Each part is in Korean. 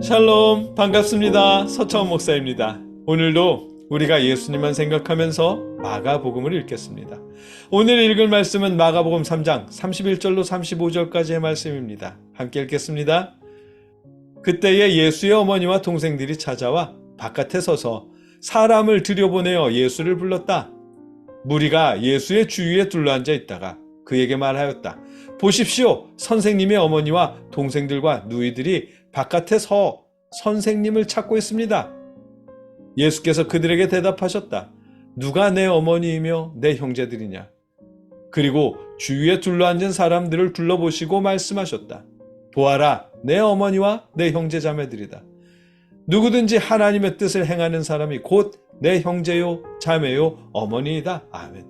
샬롬, 반갑습니다. 서차원 목사입니다. 오늘도 우리가 예수님만 생각하면서 마가복음을 읽겠습니다. 오늘 읽을 말씀은 마가복음 3장 31절로 35절까지의 말씀입니다. 함께 읽겠습니다. 그때에 예수의 어머니와 동생들이 찾아와 바깥에 서서 사람을 들여보내어 예수를 불렀다. 무리가 예수의 주위에 둘러앉아 있다가 그에게 말하였다. 보십시오, 선생님의 어머니와 동생들과 누이들이 바깥에 서 선생님을 찾고 있습니다. 예수께서 그들에게 대답하셨다. 누가 내 어머니이며 내 형제들이냐? 그리고 주위에 둘러앉은 사람들을 둘러보시고 말씀하셨다. 보아라, 내 어머니와 내 형제 자매들이다. 누구든지 하나님의 뜻을 행하는 사람이 곧 내 형제요, 자매요, 어머니이다. 아멘.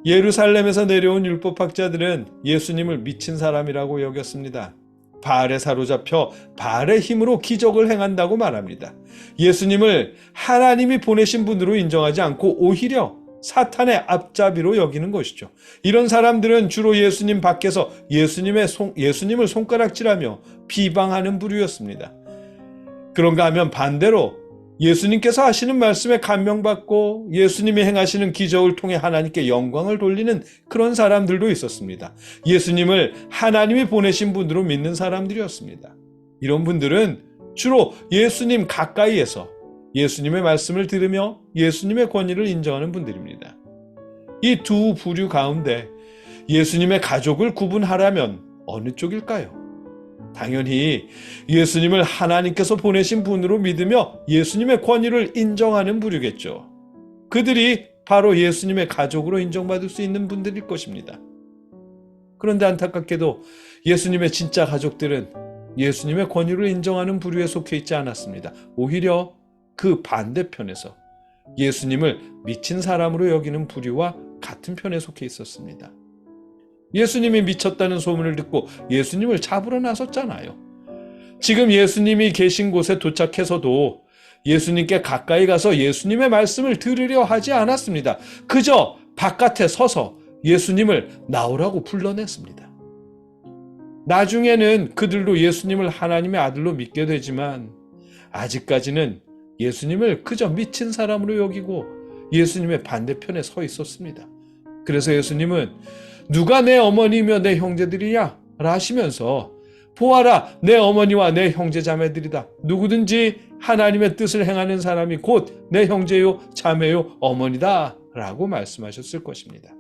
예루살렘에서 내려온 율법학자들은 예수님을 미친 사람이라고 여겼습니다. 바알에 사로잡혀 바알의 힘으로 기적을 행한다고 말합니다. 예수님을 하나님이 보내신 분으로 인정하지 않고 오히려 사탄의 앞잡이로 여기는 것이죠. 이런 사람들은 주로 예수님 밖에서 예수님을 손가락질하며 비방하는 부류였습니다. 그런가 하면 반대로 예수님께서 하시는 말씀에 감명받고 예수님이 행하시는 기적을 통해 하나님께 영광을 돌리는 그런 사람들도 있었습니다. 예수님을 하나님이 보내신 분으로 믿는 사람들이었습니다. 이런 분들은 주로 예수님 가까이에서 예수님의 말씀을 들으며 예수님의 권위를 인정하는 분들입니다. 이 두 부류 가운데 예수님의 가족을 구분하라면 어느 쪽일까요? 당연히 예수님을 하나님께서 보내신 분으로 믿으며 예수님의 권위를 인정하는 부류겠죠. 그들이 바로 예수님의 가족으로 인정받을 수 있는 분들일 것입니다. 그런데 안타깝게도 예수님의 진짜 가족들은 예수님의 권위를 인정하는 부류에 속해 있지 않았습니다. 오히려 그 반대편에서 예수님을 미친 사람으로 여기는 부류와 같은 편에 속해 있었습니다. 예수님이 미쳤다는 소문을 듣고 예수님을 잡으러 나섰잖아요. 지금 예수님이 계신 곳에 도착해서도 예수님께 가까이 가서 예수님의 말씀을 들으려 하지 않았습니다. 그저 바깥에 서서 예수님을 나오라고 불러냈습니다. 나중에는 그들도 예수님을 하나님의 아들로 믿게 되지만 아직까지는 예수님을 그저 미친 사람으로 여기고 예수님의 반대편에 서 있었습니다. 그래서 예수님은 누가 내 어머니며 내 형제들이냐? 라 하시면서 보아라, 내 어머니와 내 형제 자매들이다. 누구든지 하나님의 뜻을 행하는 사람이 곧 내 형제요, 자매요, 어머니다. 라고 말씀하셨을 것입니다.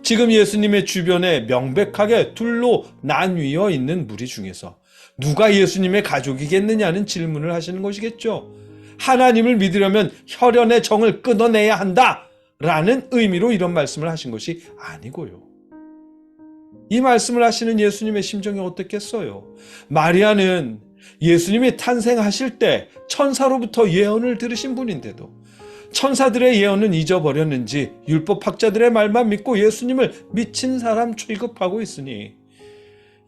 지금 예수님의 주변에 명백하게 둘로 나뉘어 있는 무리 중에서 누가 예수님의 가족이겠느냐는 질문을 하시는 것이겠죠. 하나님을 믿으려면 혈연의 정을 끊어내야 한다. 라는 의미로 이런 말씀을 하신 것이 아니고요. 이 말씀을 하시는 예수님의 심정이 어떻겠어요? 마리아는 예수님이 탄생하실 때 천사로부터 예언을 들으신 분인데도 천사들의 예언은 잊어버렸는지 율법학자들의 말만 믿고 예수님을 미친 사람 취급하고 있으니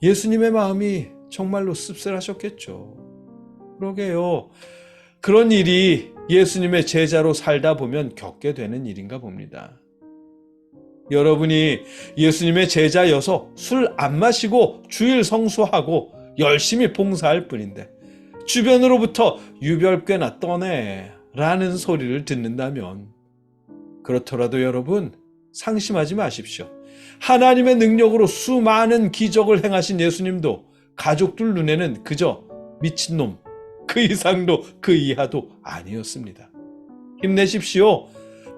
예수님의 마음이 정말로 씁쓸하셨겠죠. 그러게요. 그런 일이 예수님의 제자로 살다 보면 겪게 되는 일인가 봅니다. 여러분이 예수님의 제자여서 술 안 마시고 주일 성수하고 열심히 봉사할 뿐인데 주변으로부터 유별괴나 떠내 라는 소리를 듣는다면 그렇더라도 여러분 상심하지 마십시오. 하나님의 능력으로 수많은 기적을 행하신 예수님도 가족들 눈에는 그저 미친놈, 그 이상도 그 이하도 아니었습니다. 힘내십시오.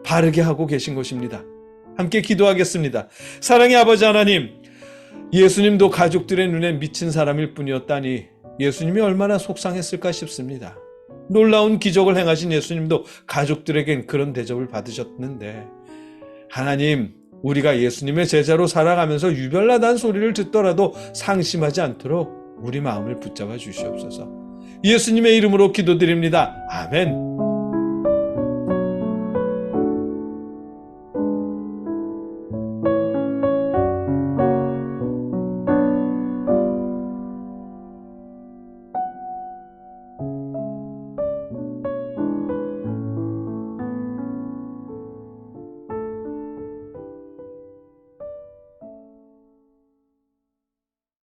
바르게 하고 계신 것입니다. 함께 기도하겠습니다. 사랑의 아버지 하나님, 예수님도 가족들의 눈에 미친 사람일 뿐이었다니 예수님이 얼마나 속상했을까 싶습니다. 놀라운 기적을 행하신 예수님도 가족들에겐 그런 대접을 받으셨는데 하나님, 우리가 예수님의 제자로 살아가면서 유별나단 소리를 듣더라도 상심하지 않도록 우리 마음을 붙잡아 주시옵소서. 예수님의 이름으로 기도드립니다. 아멘.